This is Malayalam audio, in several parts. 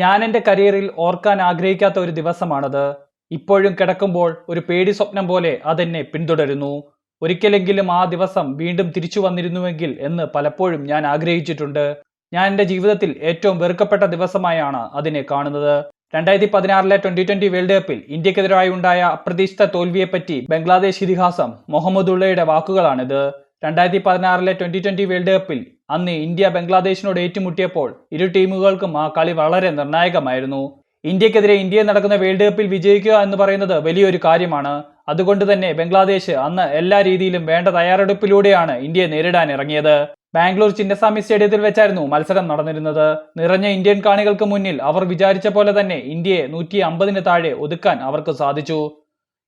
ഞാൻ എൻ്റെ കരിയറിൽ ഓർക്കാൻ ആഗ്രഹിക്കാത്ത ഒരു ദിവസമാണത്. ഇപ്പോഴും കിടക്കുമ്പോൾ ഒരു പേടി സ്വപ്നം പോലെ അതെന്നെ പിന്തുടരുന്നു. ഒരിക്കലെങ്കിലും ആ ദിവസം വീണ്ടും തിരിച്ചു വന്നിരുന്നുവെങ്കിൽ എന്ന് പലപ്പോഴും ഞാൻ ആഗ്രഹിച്ചിട്ടുണ്ട്. ഞാൻ എൻ്റെ ജീവിതത്തിൽ ഏറ്റവും വെറുക്കപ്പെട്ട ദിവസമായാണ് അതിനെ കാണുന്നത്. 2016 2020 വേൾഡ് കപ്പിൽ ഇന്ത്യക്കെതിരായി ഉണ്ടായ അപ്രതീക്ഷിത തോൽവിയെപ്പറ്റി ബംഗ്ലാദേശ് ഇതിഹാസം മുഹമ്മദുള്ളയുടെ വാക്കുകളാണിത്. 2016 2020 വേൾഡ് കപ്പിൽ അന്ന് ഇന്ത്യ ബംഗ്ലാദേശിനോട് ഏറ്റുമുട്ടിയപ്പോൾ ഇരു ടീമുകൾക്കും ആ കളി വളരെ നിർണായകമായിരുന്നു. ഇന്ത്യക്കെതിരെ ഇന്ത്യയിൽ നടക്കുന്ന വേൾഡ് കപ്പിൽ വിജയിക്കുക എന്ന് പറയുന്നത് വലിയൊരു കാര്യമാണ്. അതുകൊണ്ട് തന്നെ ബംഗ്ലാദേശ് അന്ന് എല്ലാ രീതിയിലും വേണ്ട തയ്യാറെടുപ്പിലൂടെയാണ് ഇന്ത്യയെ നേരിടാൻ ഇറങ്ങിയത്. ബാംഗ്ലൂർ ചിന്നസ്വാമി സ്റ്റേഡിയത്തിൽ വെച്ചായിരുന്നു മത്സരം നടന്നിരുന്നത്. നിറഞ്ഞ ഇന്ത്യൻ കാണികൾക്ക് മുന്നിൽ അവർ വിചാരിച്ച പോലെ തന്നെ ഇന്ത്യയെ 150 താഴെ ഒതുക്കാൻ അവർക്ക് സാധിച്ചു.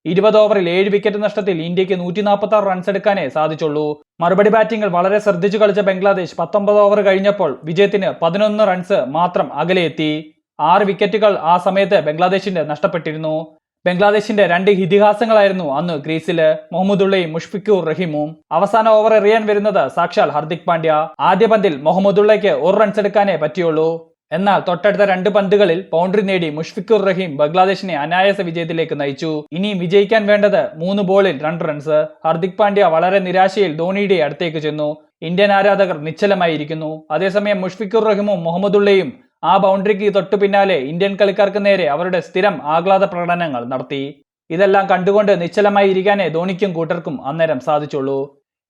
20 ഓവറിൽ 7 വിക്കറ്റ് നഷ്ടത്തിൽ ഇന്ത്യക്ക് 146 റൺസ് എടുക്കാനേ സാധിച്ചുള്ളൂ. മറുപടി ബാറ്റിംഗിൽ വളരെ ശ്രദ്ധിച്ചു കളിച്ച ബംഗ്ലാദേശ് 19 ഓവർ കഴിഞ്ഞപ്പോൾ വിജയത്തിന് 11 റൺസ് മാത്രം അകലെയെത്തി. 6 വിക്കറ്റുകൾ ആ സമയത്ത് ബംഗ്ലാദേശിന്റെ നഷ്ടപ്പെട്ടിരുന്നു. ബംഗ്ലാദേശിന്റെ 2 ഇതിഹാസങ്ങളായിരുന്നു അന്ന് ക്രീസില്, മുഹമ്മദുള്ളയും മുഷ്ഫിഖുർ റഹീമും. അവസാന ഓവർ എറിയാൻ വരുന്നത് സാക്ഷാൽ ഹർദിക് പാണ്ഡ്യ. ആദ്യ പന്തിൽ മുഹമ്മദുള്ളയ്ക്ക് 1 റൺസ് എടുക്കാനേ പറ്റിയുള്ളൂ. എന്നാൽ തൊട്ടടുത്ത 2 പന്തുകളിൽ ബൗണ്ടറി നേടി മുഷ്ഫിഖുർ റഹീം ബംഗ്ലാദേശിനെ അനായാസ വിജയത്തിലേക്ക് നയിച്ചു. ഇനിയും വിജയിക്കാൻ വേണ്ടത് 3 ബോളിൽ 2 റൺസ്. ഹർദിക് പാണ്ഡ്യ വളരെ നിരാശയിൽ ധോണിയുടെ അടുത്തേക്ക് ചെന്നു. ഇന്ത്യൻ ആരാധകർ നിശ്ചലമായിരിക്കുന്നു. അതേസമയം മുഷ്ഫിഖുർ റഹീമും മുഹമ്മദുള്ളയും ആ ബൗണ്ടറിക്ക് തൊട്ടു പിന്നാലെ ഇന്ത്യൻ കളിക്കാർക്ക് നേരെ അവരുടെ സ്ഥിരം ആഹ്ലാദ പ്രകടനങ്ങൾ നടത്തി. ഇതെല്ലാം കണ്ടുകൊണ്ട് നിശ്ചലമായി ഇരിക്കാനേ ധോണിക്കും കൂട്ടർക്കും അന്നേരം സാധിച്ചുള്ളൂ.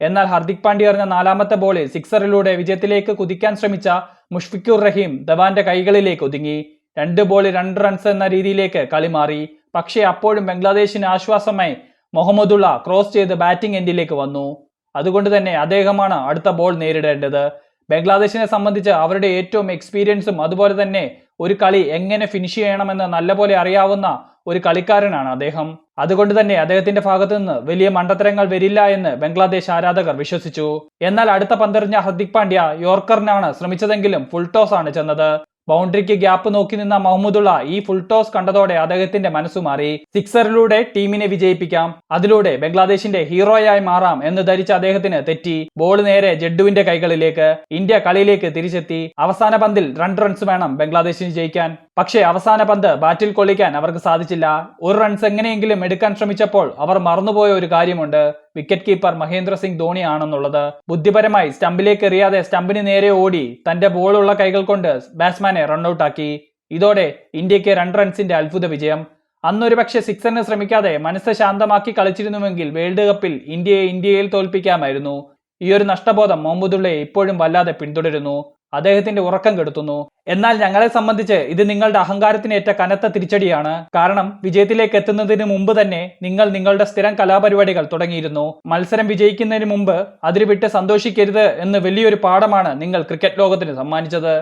എന്നാൽ ഹർദിക് പാണ്ഡ്യ എറിഞ്ഞ 4ാമത്തെ ബോളിൽ സിക്സറിലൂടെ വിജയത്തിലേക്ക് കുതിക്കാൻ ശ്രമിച്ച മുഷ്ഫിഖുർ റഹീം ധവാന്റെ കൈകളിലേക്ക് ഒതുങ്ങി. 2 ബോളിൽ 2 റൺസ് എന്ന രീതിയിലേക്ക് കളി മാറി. പക്ഷേ അപ്പോഴും ബംഗ്ലാദേശിന് ആശ്വാസമായി മുഹമ്മദുള്ള ക്രോസ് ചെയ്ത് ബാറ്റിംഗ് എൻഡിലേക്ക് വന്നു. അതുകൊണ്ട് തന്നെ അദ്ദേഹമാണ് അടുത്ത ബോൾ നേരിടേണ്ടത്. ബംഗ്ലാദേശിനെ സംബന്ധിച്ച് അവരുടെ ഏറ്റവും എക്സ്പീരിയൻസും അതുപോലെ തന്നെ ഒരു കളി എങ്ങനെ ഫിനിഷ് ചെയ്യണമെന്ന് നല്ലപോലെ അറിയാവുന്ന ഒരു കളിക്കാരനാണ് അദ്ദേഹം. അതുകൊണ്ട് തന്നെ അദ്ദേഹത്തിന്റെ ഭാഗത്തു നിന്ന് വലിയ മണ്ടത്തരങ്ങൾ വരില്ല എന്ന് ബംഗ്ലാദേശ് ആരാധകർ വിശ്വസിച്ചു. എന്നാൽ അടുത്ത പന്തെറിഞ്ഞ ഹർദിക് പാണ്ഡ്യ യോർക്കറിനാണ് ശ്രമിച്ചതെങ്കിലും ഫുൾ ടോസ് ആണ് ചെന്നത്. ബൗണ്ടറിക്ക് ഗ്യാപ്പ് നോക്കി നിന്ന മുഹമ്മദുള്ള ഈ ഫുൾ ടോസ് കണ്ടതോടെ അദ്ദേഹത്തിന്റെ മനസ്സു മാറി. സിക്സറിലൂടെ ടീമിനെ വിജയിപ്പിക്കാം, അതിലൂടെ ബംഗ്ലാദേശിന്റെ ഹീറോയായി മാറാം എന്ന് ധരിച്ച അദ്ദേഹത്തിന് തെറ്റി. ബോൾ നേരെ ജഡ്ഡുവിന്റെ കൈകളിലേക്ക്. ഇന്ത്യ കളിയിലേക്ക് തിരിച്ചെത്തി. അവസാന പന്തിൽ 2 റൺസ് വേണം ബംഗ്ലാദേശിന് ജയിക്കാൻ. പക്ഷേ അവസാന പന്ത് ബാറ്റിൽ കൊള്ളിക്കാൻ അവർക്ക് സാധിച്ചില്ല. 1 റൺസ് എങ്ങനെയെങ്കിലും എടുക്കാൻ ശ്രമിച്ചപ്പോൾ അവർ മറന്നുപോയ ഒരു കാര്യമുണ്ട്. വിക്കറ്റ് കീപ്പർ മഹേന്ദ്ര സിംഗ് ധോണി ആണെന്നുള്ളത്. ബുദ്ധിപരമായി സ്റ്റംപിലേക്ക് എറിയാതെ സ്റ്റംപിന് നേരെ ഓടി തന്റെ ബോളുള്ള കൈകൾ കൊണ്ട് ബാറ്റ്സ്മാനെ റൺഔട്ടാക്കി. ഇതോടെ ഇന്ത്യക്ക് 2 റൺസിന്റെ അത്ഭുത വിജയം. അന്നൊരു പക്ഷേ സിക്സറിന് ശ്രമിക്കാതെ മനസ്സ് ശാന്തമാക്കി കളിച്ചിരുന്നുവെങ്കിൽ വേൾഡ് കപ്പിൽ ഇന്ത്യയിൽ തോൽപ്പിക്കാമായിരുന്നു. ഈ ഒരു നഷ്ടബോധം മുഹമ്മദുള്ളയെ ഇപ്പോഴും വല്ലാതെ പിന്തുടരുന്നു. അദ്ദേഹത്തിന്റെ ഉറക്കം കെടുത്തുന്നു. എന്നാൽ ഞങ്ങളെ സംബന്ധിച്ച് ഇത് നിങ്ങളുടെ അഹങ്കാരത്തിനേറ്റ കനത്ത തിരിച്ചടിയാണ്. കാരണം വിജയത്തിലേക്ക് എത്തുന്നതിന് മുമ്പ് തന്നെ നിങ്ങൾ നിങ്ങളുടെ സ്ഥിരം കലാപരിപാടികൾ തുടങ്ങിയിരുന്നു. മത്സരം വിജയിക്കുന്നതിന് മുമ്പ് അതിര് വിട്ട് സന്തോഷിക്കരുത് എന്ന് വലിയൊരു പാഠമാണ് നിങ്ങൾ ക്രിക്കറ്റ് ലോകത്തിന് സമ്മാനിച്ചത്.